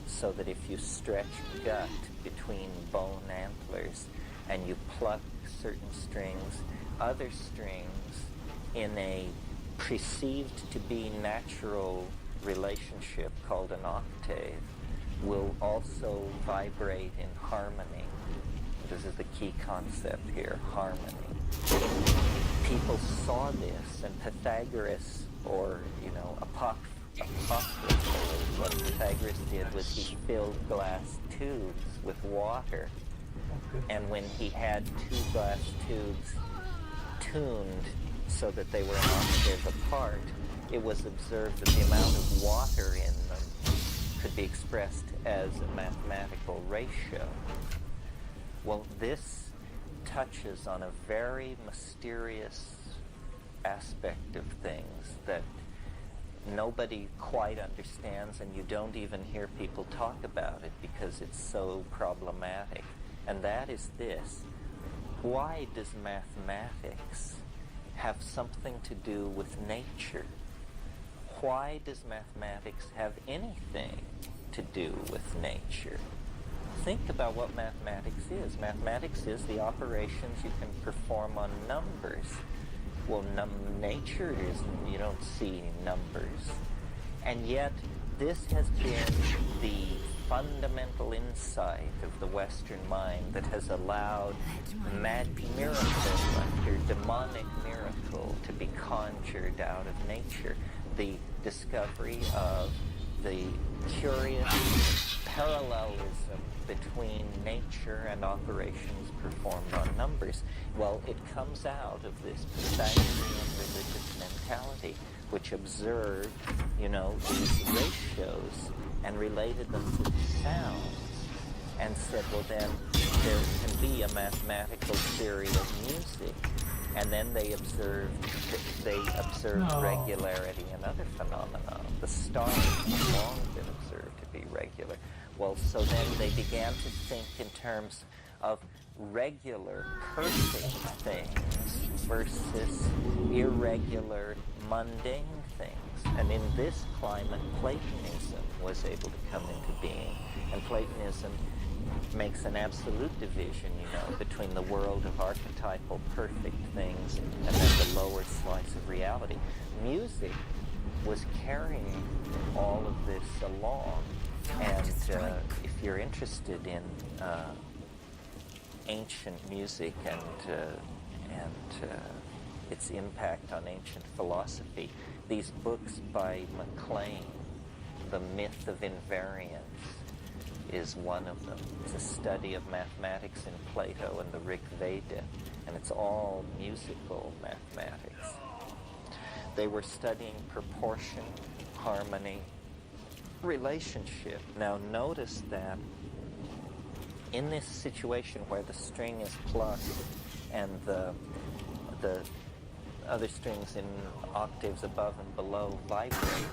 so that if you stretch gut between bone antlers and you pluck certain strings, other strings in a perceived to be natural relationship called an octave will also vibrate in harmony. This is the key concept here, harmony. People saw this, and Pythagoras, or, Apocryphal, what Pythagoras did was he filled glass tubes with water, and when he had 2 glass tubes tuned so that they were an octave apart, it was observed that the amount of water in them could be expressed as a mathematical ratio. Well, this touches on a very mysterious aspect of things that nobody quite understands, and you don't even hear people talk about it because it's so problematic. And that is this: why does mathematics have something to do with nature? Why does mathematics have anything to do with nature? Think about what mathematics is. Mathematics is the operations you can perform on numbers. Well, nature isn't. You don't see numbers. And yet, this has been the fundamental insight of the Western mind that has allowed miracle after demonic miracle to be conjured out of nature. The discovery of the curious parallelism between nature and operations performed on numbers. Well, it comes out of this Pythagorean religious mentality, which observed, these ratios and related them to sounds, and said, well, then there can be a mathematical theory of music. And then they observed regularity in other phenomena. The stars have long been observed to be regular. Well, so then they began to think in terms of regular, perfect things versus irregular, mundane things. And in this climate, Platonism was able to come into being. And Platonism makes an absolute division, between the world of archetypal perfect things and then the lower slice of reality. Music was carrying all of this along, and if you're interested in ancient music and its impact on ancient philosophy, these books by MacLean, The Myth of Invariance, is one of them. It's a study of mathematics in Plato and the Rig Veda, and it's all musical mathematics. They were studying proportion, harmony, relationship. Now notice that in this situation where the string is plucked and the other strings in octaves above and below vibrate,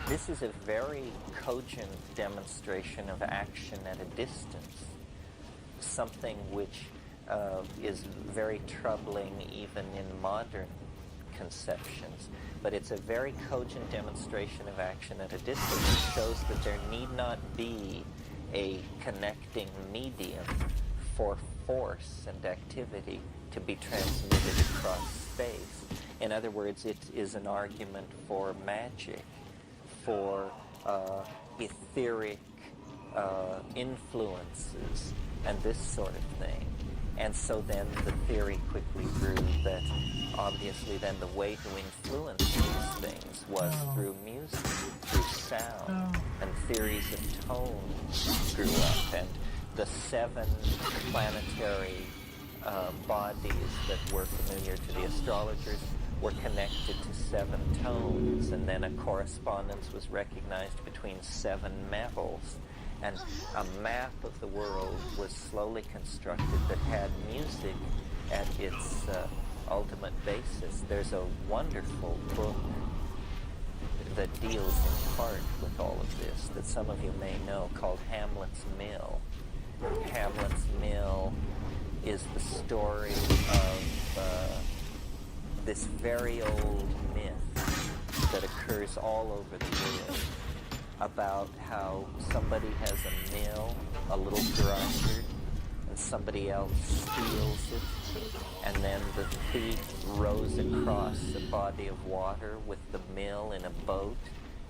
this is a very cogent demonstration of action at a distance, something which is very troubling even in modern conceptions. But it's a very cogent demonstration of action at a distance. It shows that there need not be a connecting medium for force and activity to be transmitted across space. In other words, it is an argument for magic, for etheric influences, and this sort of thing. And so then the theory quickly grew that obviously then the way to influence these things was through music, through sound, and theories of tone grew up. And the 7 planetary bodies that were familiar to the astrologers were connected to 7 tones, and then a correspondence was recognized between 7 metals. And a map of the world was slowly constructed that had music at its ultimate basis. There's a wonderful book that deals in part with all of this that some of you may know, called Hamlet's Mill. Hamlet's Mill is the story of this very old myth that occurs all over the world about how somebody has a mill, a little grinder, and somebody else steals it, and then the thief rows across a body of water with the mill in a boat,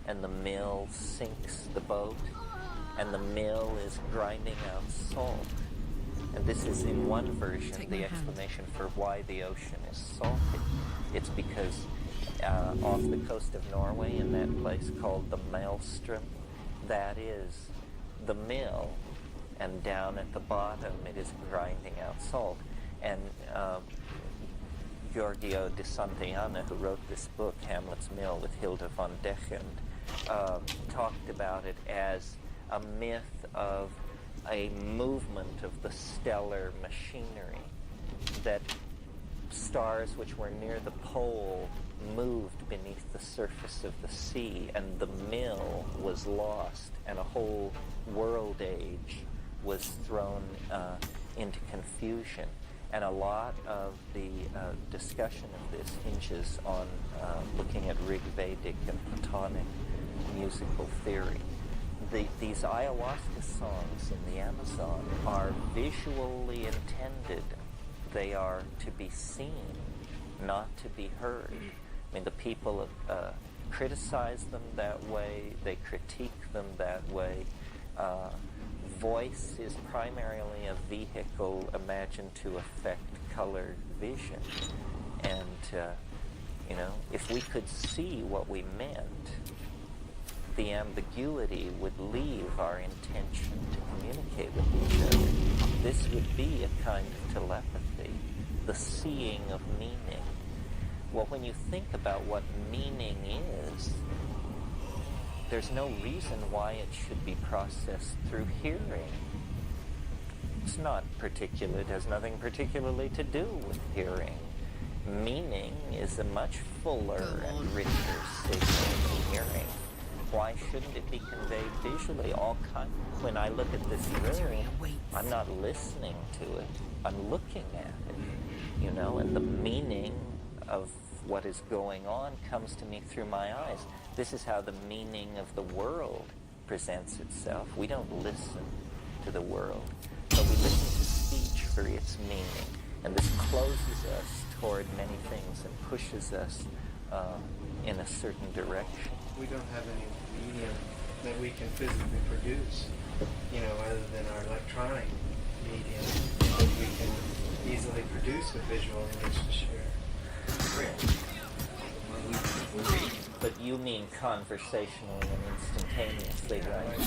and the mill sinks the boat, and the mill is grinding out salt. And this is, in one version, the explanation for why the ocean is salty. It's because off the coast of Norway, in that place called the Maelstrom, that is the mill, and down at the bottom it is grinding out salt. And Giorgio de Santillana, who wrote this book, Hamlet's Mill, with Hilda von Dechend, talked about it as a myth of a movement of the stellar machinery, that stars which were near the pole moved beneath the surface of the sea, and the mill was lost, and a whole world age was thrown into confusion. And a lot of the discussion of this hinges on looking at Rigvedic and Platonic musical theory. These ayahuasca songs in the Amazon are visually intended. They are to be seen, not to be heard. I mean, the people criticize them that way, they critique them that way. Voice is primarily a vehicle imagined to affect color vision. And, if we could see what we meant, the ambiguity would leave our intention to communicate with each other. This would be a kind of telepathy, the seeing of meaning. Well, when you think about what meaning is, there's no reason why it should be processed through hearing. It's not particular, it has nothing particularly to do with hearing. Meaning is a much fuller and richer signal than hearing. Why shouldn't it be conveyed visually? When I look at this room, I'm not listening to it, I'm looking at it, and the meaning of what is going on comes to me through my eyes. This is how the meaning of the world presents itself. We don't listen to the world, but we listen to speech for its meaning. And this closes us toward many things and pushes us in a certain direction. We don't have any medium that we can physically produce, other than our electronic medium that we can easily produce a visual image to share. But you mean conversationally and instantaneously, right?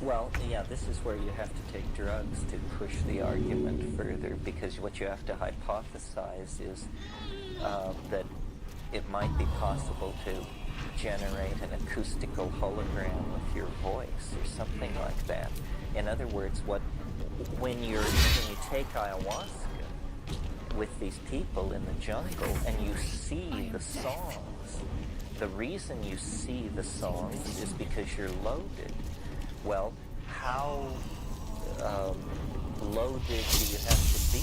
Well, yeah, this is where you have to take drugs to push the argument further, because what you have to hypothesize is that it might be possible to generate an acoustical hologram with your voice or something like that. In other words, when you take ayahuasca with these people in the jungle and you see the songs, the reason you see the songs is because you're loaded. Well, how loaded do you have to be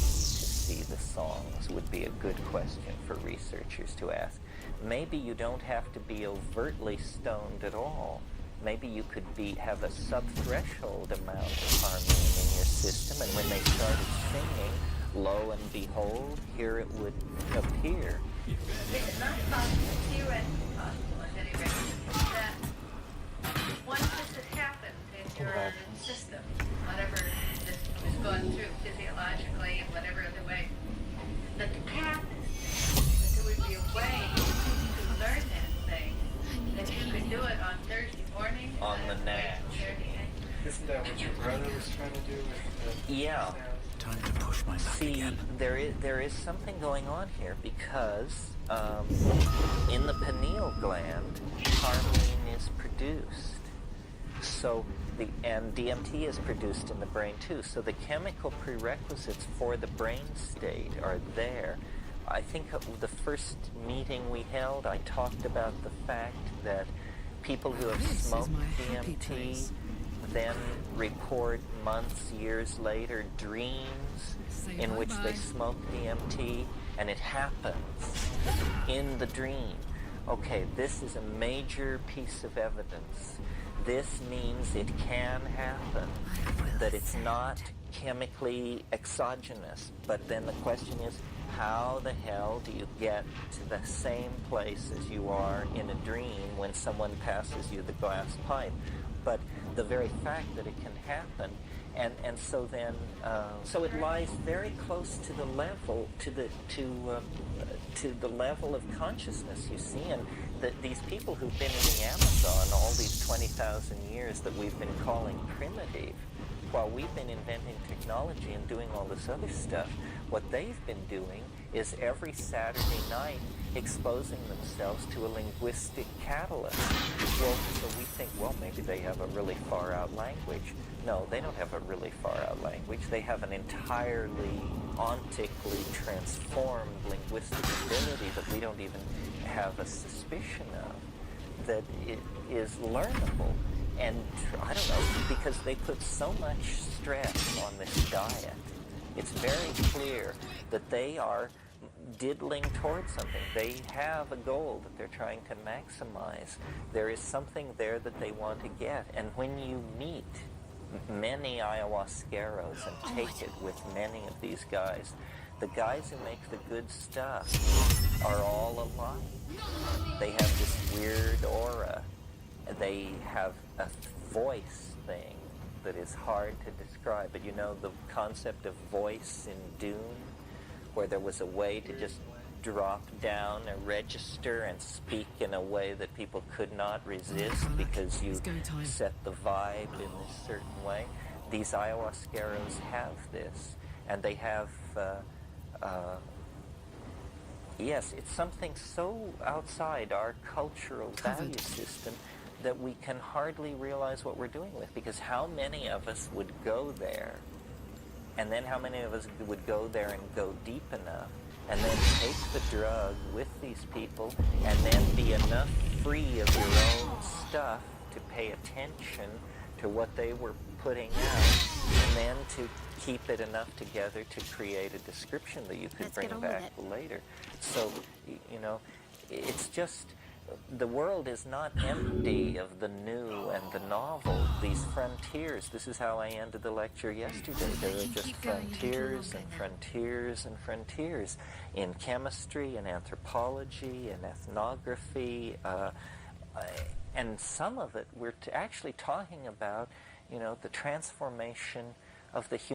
to see the songs would be a good question for researchers to ask. Maybe you don't have to be overtly stoned at all. maybe you could have a sub-threshold amount of harmony in your system, and when they started singing, lo and behold, here it would appear. Is it not possible, theoretically possible, at any rate, that once this has happened in your system, whatever this was going through physiologically and whatever other way, that the path is that there would be a way to learn that thing, that you could do it on Thursday morning? On the Natch. Isn't that what your brother was trying to do with the Yeah. sound? Time to push my luck See, again. there is something going on here because in the pineal gland, harmine is produced. So and DMT is produced in the brain too. So the chemical prerequisites for the brain state are there. I think the first meeting we held, I talked about the fact that people who have This is smoked my happy DMT place. then report months, years later, dreams Say in which they bye-bye. smoke DMT, and it happens in the dream. Okay, this is a major piece of evidence. This means it can happen, that it's not chemically exogenous. But then the question is, how the hell do you get to the same place as you are in a dream when someone passes you the glass pipe? But the very fact that it can happen, and so then, so it lies very close to the level, to the level of consciousness, you see, and these people who've been in the Amazon all these 20,000 years that we've been calling primitive, while we've been inventing technology and doing all this other stuff, what they've been doing is every Saturday night exposing themselves to a linguistic catalyst. Well, so we think, well, maybe they have a really far-out language. No, they don't have a really far-out language. They have an entirely ontically transformed linguistic ability that we don't even have a suspicion of, that it is learnable. And I don't know, because they put so much stress on this diet, it's very clear that they are diddling towards something. They have a goal that they're trying to maximize. There is something there that they want to get. And when you meet many ayahuasqueros and take it with many of these guys, the guys who make the good stuff are all alike. They have this weird aura. They have a voice thing that is hard to describe. But you know the concept of voice in Dune, where there was a way to just drop down a register and speak in a way that people could not resist because you set the vibe in this certain way. These ayahuasqueros have this, and they have, yes, it's something so outside our cultural value system that we can hardly realize what we're doing with, because how many of us would go there, and then how many of us would go there and go deep enough, and then take the drug with these people, and then be enough free of your own stuff to pay attention to what they were putting out, and then to keep it enough together to create a description that you could bring back later. So, you know, it's just, the world is not empty of the new and the novel, these frontiers. This is how I ended the lecture yesterday. There are just frontiers and frontiers and frontiers in chemistry and anthropology and ethnography, and some of it we're actually talking about, you know, the transformation of the human